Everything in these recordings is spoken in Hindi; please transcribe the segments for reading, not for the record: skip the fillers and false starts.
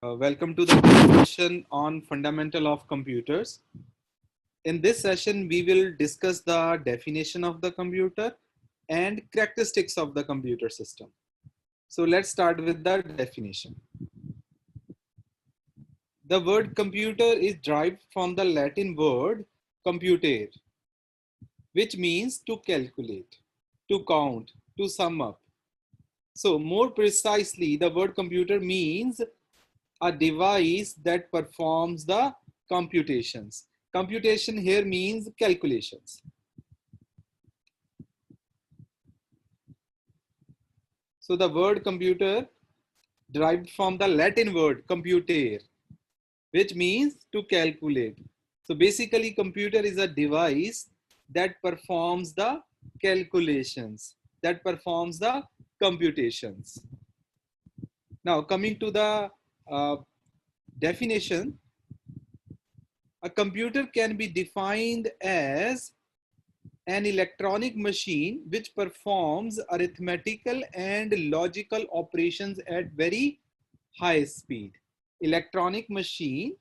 Welcome to the session on fundamental of computers. In this session, we will discuss the definition of the computer and characteristics of the computer system. So let's start with the definition. The word computer is derived from the Latin word computere, which means to calculate, to count, to sum up. So more precisely, the word computer means a device that performs the computations. Computation here means calculations. So the word computer derived from the Latin word computere, which means to calculate. So basically computer is a device that performs the calculations, that performs the computations. Now coming to the definition, a computer can be defined as an electronic machine which performs arithmetical and logical operations at very high speed. Electronic machine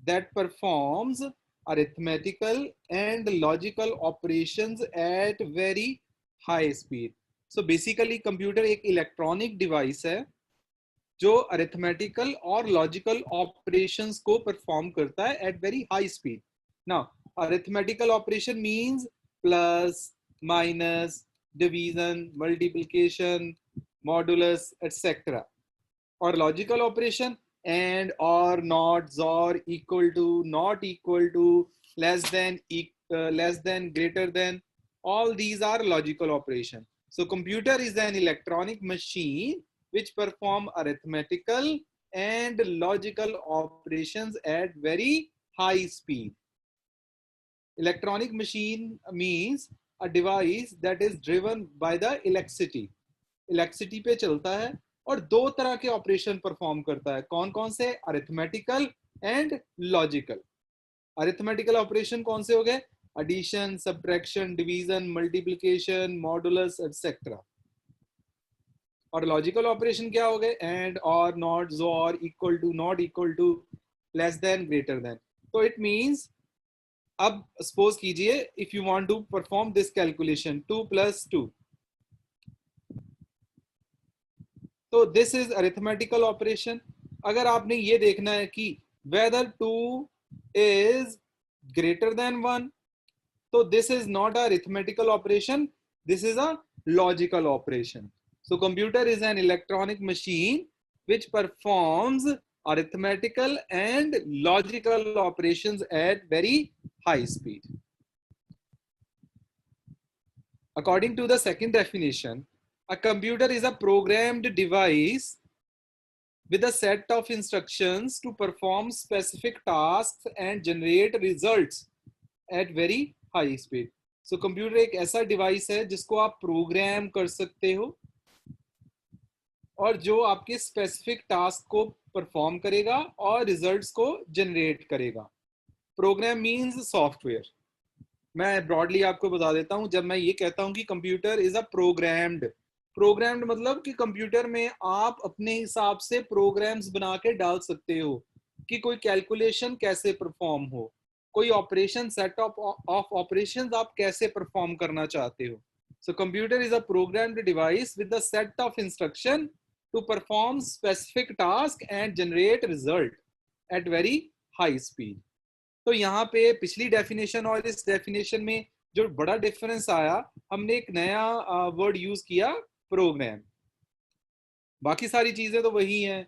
that performs arithmetical and logical operations at very high speed. So basically computer एक electronic device है जो अरिथमेटिकल और लॉजिकल ऑपरेशंस को परफॉर्म करता है at very high speed. Now arithmetical operation means plus, minus, division, multiplication, modulus etcetera. और logical operation and, or, not, or, equal to, not equal to, less than, greater than, all these are logical operation. So computer is an electronic machine which perform arithmetical and logical operations at very high speed. Electronic machine means a device that is driven by the electricity. Electricity पे चलता है और दो तरह के ऑपरेशन परफॉर्म करता है. कौन कौन से? Arithmetical and logical. Arithmetical operation कौन से हो गए? Addition, subtraction, division, multiplication, modulus etcetera. और लॉजिकल ऑपरेशन क्या हो गए? And, or, not, or, equal to, not equal to, less than, greater than. तो इट मींस अब सपोज कीजिए if you want to perform this calculation 2 + 2, तो दिस इज अरिथमेटिकल ऑपरेशन. अगर आपने ये देखना है कि whether 2 is greater than 1, so this is not a arithmetical operation, this is a logical operation. So computer is an electronic machine which performs arithmetical and logical operations at very high speed. According to the second definition, a computer is a programmed device with a set of instructions to perform specific tasks and generate results at very high speed. So computer एक ऐसा डिवाइस है जिसको आप प्रोग्राम कर सकते हो और जो आपके स्पेसिफिक टास्क को परफॉर्म करेगा और रिजल्ट्स को जनरेट करेगा. Program means software. मैं ब्रॉडली आपको बता देता हूं. जब मैं ये कहता हूं कि कंप्यूटर इज अ प्रोग्राम्ड मतलब कि कंप्यूटर में आप अपने हिसाब से प्रोग्राम्स बना के डाल सकते हो कि कोई कैलकुलेशन कैसे परफॉर्म हो, कोई ऑपरेशन, सेट ऑफ ऑपरेशंस आप कैसे परफॉर्म करना चाहते हो. So computer is a programmed device with the set of instruction to perform specific task and generate result at very high speed. तो यहाँ पे पिछली डेफिनेशन और इस डेफिनेशन में जो बड़ा डिफरेंस आया, हमने एक नया वर्ड यूज किया, प्रोग्राम. बाकी सारी चीजें तो वही हैं,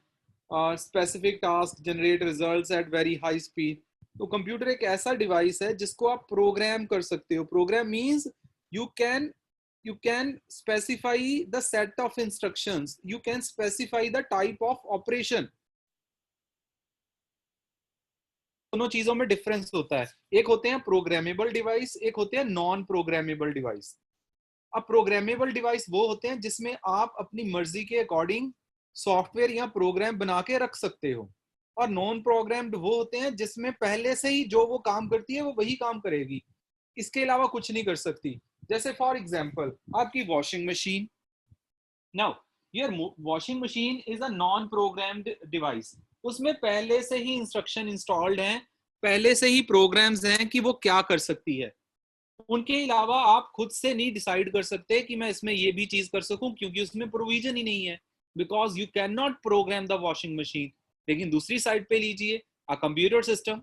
specific task, generate results at very high speed. तो कंप्यूटर एक ऐसा डिवाइस है जिसको आप प्रोग्राम कर सकते हो. Program means you can specify the set of instructions, you can specify the type of operation. दोनों चीजों में डिफरेंस होता है. एक होते हैं प्रोग्रामेबल डिवाइस, एक होते हैं नॉन प्रोग्रामेबल डिवाइस. अब प्रोग्रामेबल डिवाइस वो होते हैं जिसमें आप अपनी मर्जी के अकॉर्डिंग सॉफ्टवेयर या प्रोग्राम बना के रख सकते हो. और नॉन प्रोग्राम्ड वो होते हैं जिसमें पहले से ही जो वो काम करती है वो वही काम करेगी, इसके अलावा कुछ नहीं कर सकती. जैसे फॉर एग्जांपल आपकी washing machine. Now your washing machine is a non programmed device. उसमें पहले से ही इंस्ट्रक्शन इंस्टॉल्ड हैं, पहले से ही प्रोग्राम्स हैं कि वो क्या कर सकती है। उनके अलावा आप खुद से नहीं डिसाइड कर सकते कि मैं इसमें ये भी चीज कर सकूं, क्योंकि उसमें प्रोविजन ही नहीं है, because you can not program the washing machine. लेकिन दूसरी साइड पे लीजिए a computer system.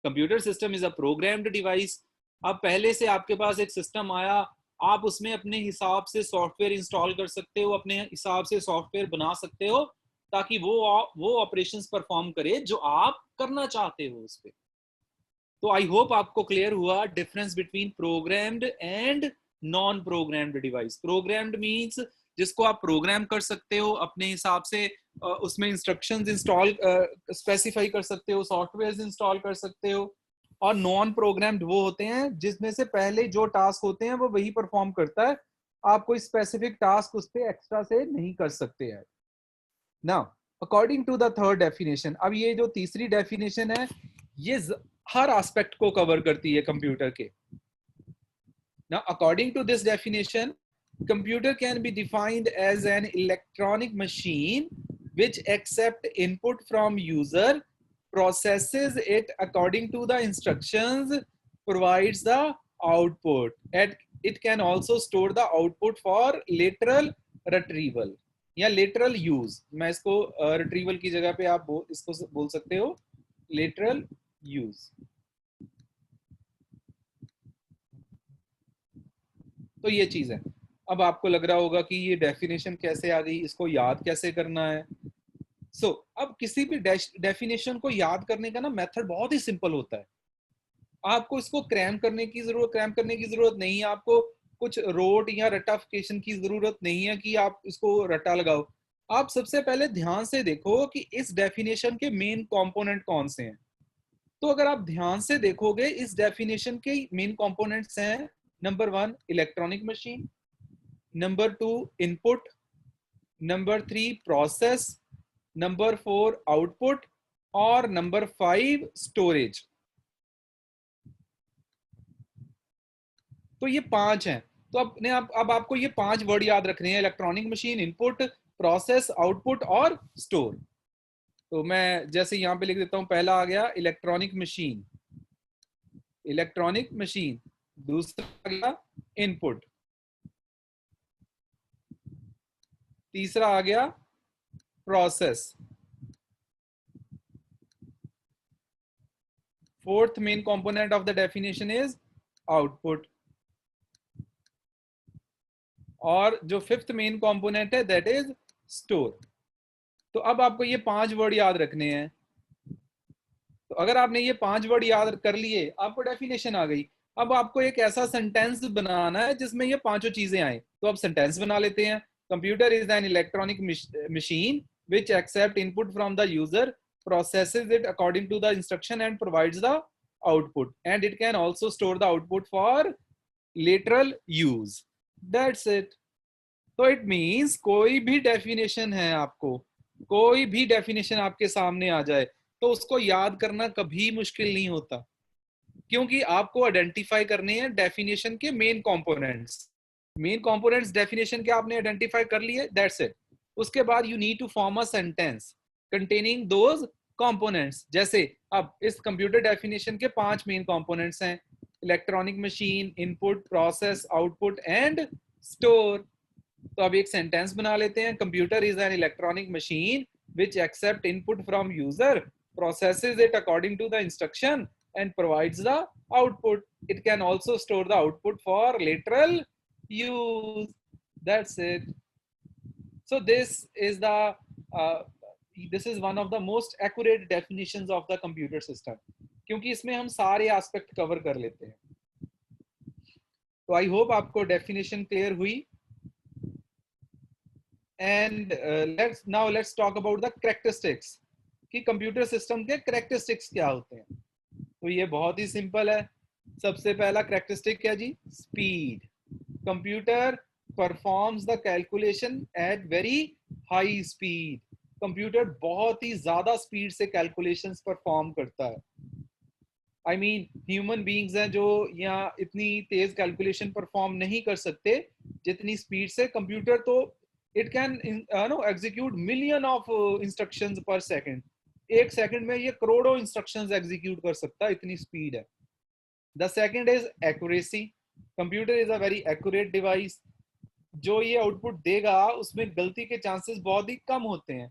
Computer system is a programmed device. अब पहले से आपके पास एक सिस्टम आया, आप उसमें अपने हिसाब से सॉफ्टवेयर इंस्टॉल कर सकते हो, अपने हिसाब से सॉफ्टवेयर बना सकते हो, ताकि वो ऑपरेशंस परफॉर्म करे जो आप करना चाहते हो उस पर। तो आई होप आपको क्लियर हुआ difference between programmed and non programmed device. Programmed means जिसको आप प्रोग्राम कर सकते हो अपने हिसाब से, उसमें इंस्ट्रक्शंस इंस्टॉल स्पेसिफाई कर सकते हो, सॉफ्टवेयर इंस्टॉल कर सकते हो। और नॉन प्रोग्राम्ड वो होते हैं जिसमें से पहले जो टास्क होते हैं वो वही परफॉर्म करता है, आप कोई स्पेसिफिक टास्क उस पर एक्स्ट्रा से नहीं कर सकते हैं। Now according to the third definition, अब ये जो तीसरी डेफिनेशन है ये हर एस्पेक्ट को कवर करती है कंप्यूटर के। Now, according to this definition, computer can be defined as an electronic machine which accept input from user, processes it according to the instructions, provides the output, and it can also store the output for lateral retrieval या lateral use। मैं इसको retrieval की जगह पे आप इसको बोल सकते हो lateral use। तो ये चीज है। अब आपको लग रहा होगा कि ये डेफिनेशन कैसे आ गई, इसको याद कैसे करना है। अब किसी भी डेफिनेशन को याद करने का ना मेथड बहुत ही सिंपल होता है। आपको इसको क्रैम करने की जरूरत नहीं है, आपको कुछ रोट या रटाफिकेशन की जरूरत नहीं है कि आप इसको रटा लगाओ। आप सबसे पहले ध्यान से देखो कि इस डेफिनेशन के मेन कंपोनेंट कौन से हैं। तो अगर आप ध्यान से देखोगे इस डेफिनेशन के मेन कंपोनेंट्स हैं, number 1 electronic machine, number 2 input, number 3 process, number 4 output और नंबर 5 स्टोरेज। तो ये 5 हैं। तो अब आपको ये 5 वर्ड याद रखने हैं, electronic machine, input, process, output और स्टोर। तो मैं जैसे यहां पे लिख देता हूं, पहला आ गया इलेक्ट्रॉनिक मशीन, दूसरा आ गया इनपुट, तीसरा आ गया process, fourth main component of the definition is output, और जो फिफ्थ मेन कंपोनेंट है दैट इज स्टोर। तो अब आपको ये 5 वर्ड याद रखने हैं। तो अगर आपने ये 5 वर्ड याद कर लिए, आपको डेफिनेशन आ गई। अब आपको एक ऐसा सेंटेंस बनाना है जिसमें ये पांचों चीजें आए। तो अब सेंटेंस बना लेते हैं। Computer is an electronic machine which accept input from the user, processes it according to the instruction and provides the output, and it can also store the output for lateral use. That's it. तो इट मीन्स कोई भी डेफिनेशन है, आपको कोई भी डेफिनेशन आपके सामने आ जाए तो उसको याद करना कभी मुश्किल नहीं होता, क्योंकि आपको आइडेंटिफाई करने हैं डेफिनेशन के main components. Main components definition के आपने आइडेंटिफाई कर लिए, दैट्स इट। उसके बाद you need to form a sentence containing those components. जैसे अब इस कंप्यूटर डेफिनेशन के 5 मेन कंपोनेंट्स हैं, electronic machine, input, process, output and store. तो अब एक सेंटेंस बना लेते हैं। Computer is an electronic machine which accept input from user, processes it according to the instruction and provides the output. It can also store the output for lateral use. That's it. So this is one of the most accurate definitions of the computer system, क्योंकि इसमें हम सारे एस्पेक्ट कवर कर लेते हैं। तो आई होप आपको डेफिनेशन क्लियर हुई। And let's talk about the characteristics कि कंप्यूटर सिस्टम के characteristics क्या होते हैं। तो ये बहुत ही सिंपल है। सबसे पहला कैरेक्टरिस्टिक क्या जी, speed. Computer performs the calculation at very high speed. Computer बहुत ही ज्यादा स्पीड से कैलकुलेशंस परफॉर्म करता है। आई मीन ह्यूमन बीइंग्स हैं जो यहाँ इतनी तेज कैलकुलेशन परफॉर्म नहीं कर सकते जितनी स्पीड से कंप्यूटर। तो it can execute million of instructions पर सेकंड। एक सेकंड में ये करोड़ों इंस्ट्रक्शंस एग्जीक्यूट कर सकता है, इतनी स्पीड है। The second is accuracy. Computer is a very accurate device. जो ये आउटपुट देगा उसमें गलती के चांसेस बहुत ही कम होते हैं।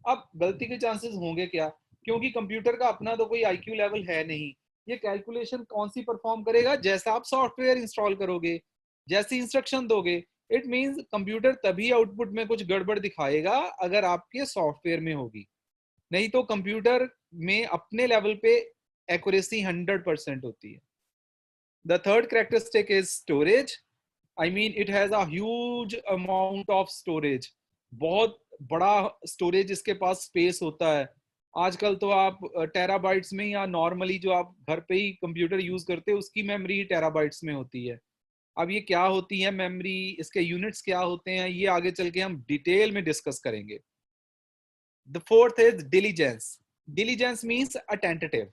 अब गलती के चांसेस होंगे क्या, क्योंकि कंप्यूटर का अपना तो कोई आईक्यू लेवल है नहीं। ये कैलकुलेशन कौन सी परफॉर्म करेगा, जैसा आप सॉफ्टवेयर इंस्टॉल करोगे, जैसी इंस्ट्रक्शन दोगे। इट मींस कंप्यूटर तभी आउटपुट में कुछ गड़बड़ दिखाएगा अगर आपके सॉफ्टवेयर में होगी, नहीं तो कंप्यूटर में अपने लेवल पे एक्यूरेसी 100% होती है। The third characteristic is storage. I mean, it has a huge amount of storage. बहुत बड़ा स्टोरेज इसके पास स्पेस होता है। आजकल तो आप टेराबाइट्स में, या नॉर्मली जो आप घर पे ही कंप्यूटर यूज करते हैं उसकी मेमोरी टेराबाइट्स में होती है। अब ये क्या होती है मेमोरी, इसके यूनिट्स क्या होते हैं, ये आगे चल के हम डिटेल में डिस्कस करेंगे। The fourth is diligence. Diligence means attentive.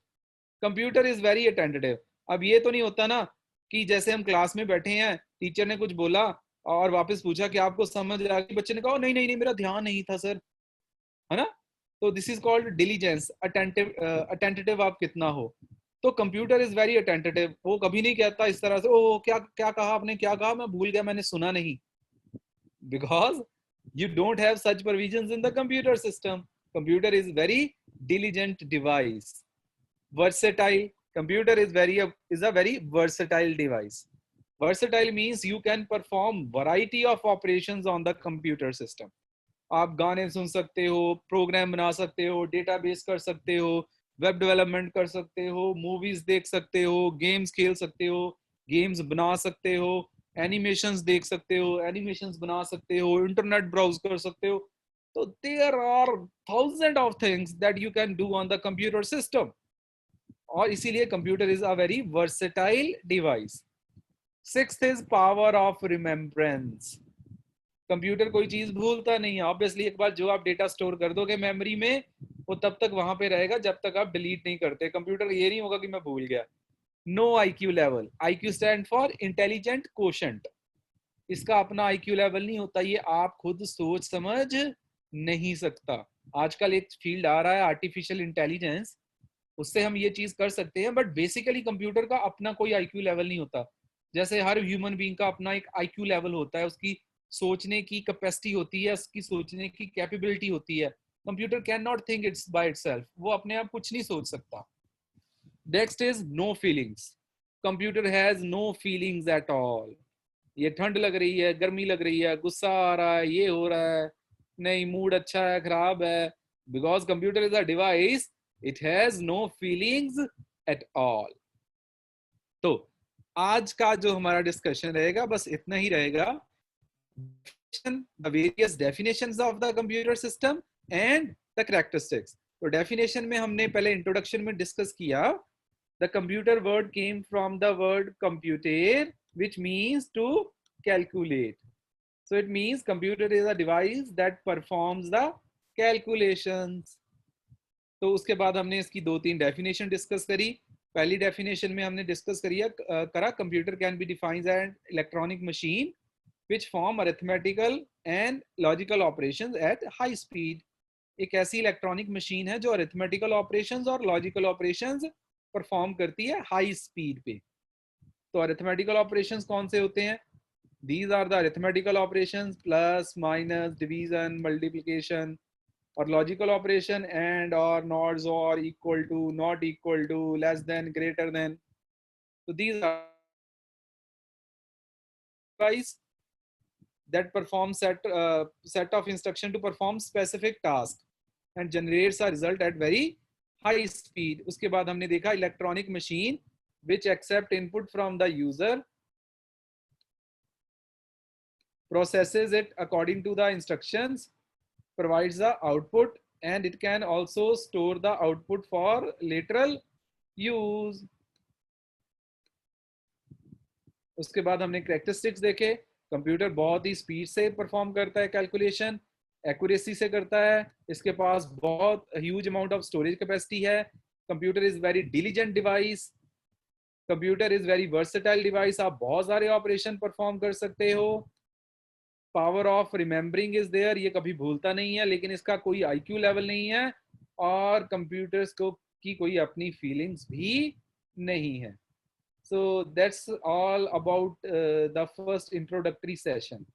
Computer is very attentive. अब ये तो नहीं होता ना कि जैसे हम क्लास में बैठे हैं, टीचर ने कुछ बोला और वापस पूछा कि आपको समझ आ गई, बच्चे ने कहा नहीं नहीं नहीं मेरा ध्यान नहीं था सर, है ना। तो this is called diligence. Attentive, attentive आप कितना हो। तो कंप्यूटर इज वेरी अटेंटिव, वो कभी नहीं कहता इस तरह से ओ क्या क्या कहा आपने, क्या कहा, मैं भूल गया, मैंने सुना नहीं। Because you don't have such provisions in the computer system. Computer is very diligent device. Versatile. Computer is a very versatile device. Versatile means you can perform variety of operations on the computer system. आप गाने सुन सकते हो, प्रोग्राम बना सकते हो, डेटाबेस कर सकते हो, वेब डेवलपमेंट कर सकते हो, मूवीज देख सकते हो, गेम्स खेल सकते हो, गेम्स बना सकते हो, एनिमेशंस देख सकते हो, एनिमेशंस बना सकते हो, इंटरनेट ब्राउज कर सकते हो। तो there are thousand of things that you can do on the computer system, और इसीलिए computer is a very versatile device. Sixth is power of remembrance. Computer कोई चीज भूलता नहीं है। ऑब्वियसली एक बार जो आप डेटा स्टोर कर दोगे मेमोरी में, वो तब तक वहां पे रहेगा जब तक आप डिलीट नहीं करते। कंप्यूटर ये नहीं होगा कि मैं भूल गया। No IQ level. IQ stand for intelligent quotient. इसका अपना आईक्यू लेवल नहीं होता, ये आप खुद सोच समझ नहीं सकता। आजकल एक फील्ड आ रहा है आर्टिफिशियल इंटेलिजेंस, उससे हम ये चीज कर सकते हैं, बट बेसिकली कंप्यूटर का अपना कोई आईक्यू लेवल नहीं होता। जैसे हर ह्यूमन बीइंग का अपना एक आईक्यू लेवल होता है, उसकी सोचने की कैपेसिटी होती है, उसकी सोचने की कैपेबिलिटी होती है। Computer can not think its by itself, वो अपने आप कुछ नहीं सोच सकता। Next is no feelings. Computer has no feelings at all. ये ठंड लग रही है, गर्मी लग रही है, गुस्सा आ रहा है, ये हो रहा है, नहीं मूड अच्छा है खराब है, because computer is a device, it has no feelings at all. तो आज का जो हमारा डिस्कशन रहेगा बस इतना ही रहेगा। the various definitions of the computer system and the characteristics। तो डेफिनेशन में हमने पहले इंट्रोडक्शन में डिस्कस किया, the computer word came from the word computer which means to calculate। so it means computer is a device that performs the calculations। तो उसके बाद हमने इसकी दो तीन डेफिनेशन डिस्कस करी। पहली डेफिनेशन में हमने डिस्कस करा computer can be defined as electronic machine which form arithmetical and logical operations at high speed। एक ऐसी इलेक्ट्रॉनिक मशीन है जो अरिथमेटिकल ऑपरेशंस और लॉजिकल ऑपरेशंस परफॉर्म करती है हाई स्पीड पे। तो अरिथमेटिकल ऑपरेशंस कौन से होते हैं? These are the arithmetical operations, plus, minus, division, multiplication, और logical operation and or not or equal to, not equal to, less than, greater than. तो these are guys that perform set of instruction to perform specific task and generates a result at very high speed। उसके बाद हमने देखा electronic machine which accept input from the user, processes it according to the instructions, provides the output, and it can also store the output for lateral use। उसके बाद हमने कैरेक्टरिस्टिक्स देखे। कंप्यूटर बहुत ही स्पीड से परफॉर्म करता है कैलकुलेशन, एक्यूरेसी से करता है, इसके पास बहुत huge amount of storage capacity है। Computer is very diligent device. Computer is very versatile device, आप बहुत सारे ऑपरेशन परफॉर्म कर सकते हो। Power of remembering is there, ये कभी भूलता नहीं है, लेकिन इसका कोई आईक्यू लेवल नहीं है। और कंप्यूटर्स को की कोई अपनी फीलिंग्स भी नहीं है. So that's all about the first introductory session.